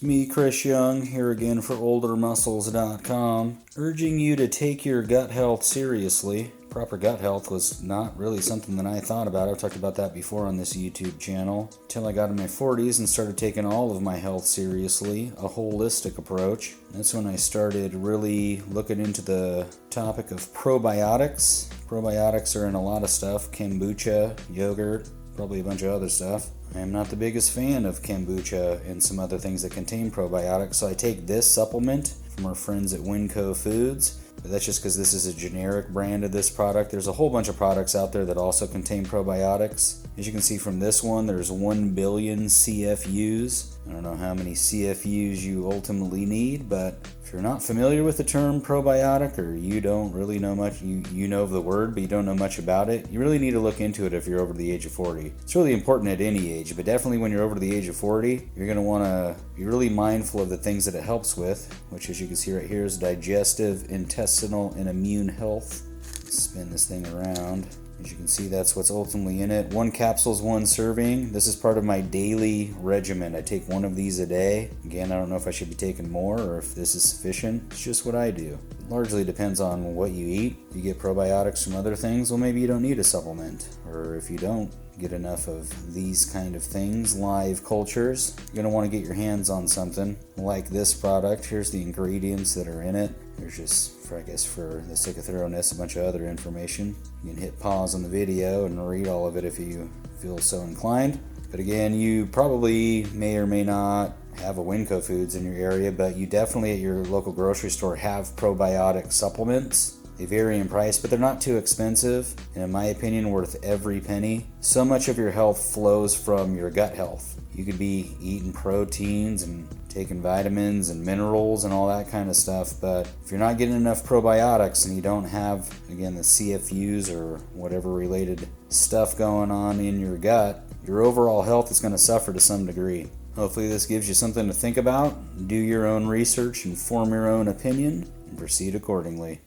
It's me, Chris Young, here again for oldermuscles.com, urging you to take your gut health seriously. Proper gut health was not really something that I thought about. I've talked about that before on this YouTube channel, until I got in my 40s and started taking all of my health seriously, a holistic approach. That's when I started really looking into the topic of probiotics. Probiotics are in a lot of stuff, kombucha, yogurt, probably a bunch of other stuff. I am not the biggest fan of kombucha and some other things that contain probiotics, so I take this supplement from our friends at Winco Foods. But that's just because this is a generic brand of this product. There's a whole bunch of products out there that also contain probiotics. As you can see from this one, there's 1 billion CFUs. I don't know how many CFUs you ultimately need, but if you're not familiar with the term probiotic, or you don't really know much, you know of the word, but you don't know much about it, you really need to look into it if you're over the age of 40. It's really important at any age, but definitely when you're over the age of 40, you're going to want to be really mindful of the things that it helps with, which, as you can see right here, is digestive, intestinal, and immune health. Let's spin this thing around. As you can see, that's what's ultimately in it. 1 capsule is 1 serving. This is part of my daily regimen. I take 1 of these a day. Again, I don't know if I should be taking more or if this is sufficient. It's just what I do. It largely depends on what you eat. If you get probiotics from other things, well, maybe you don't need a supplement. Or if you don't get enough of these kind of things, live cultures, you're going to want to get your hands on something like this product. Here's the ingredients that are in it. There's just, for the sake of thoroughness, a bunch of other information. You can hit pause on the video and read all of it if you feel so inclined. But again, you probably may or may not have a Winco Foods in your area, but you definitely at your local grocery store have probiotic supplements. They vary in price, but they're not too expensive, and in my opinion, worth every penny. So much of your health flows from your gut health. You could be eating proteins and taking vitamins and minerals and all that kind of stuff, but if you're not getting enough probiotics and you don't have, again, the CFUs or whatever related stuff going on in your gut, your overall health is going to suffer to some degree. Hopefully this gives you something to think about. Do your own research and form your own opinion and proceed accordingly.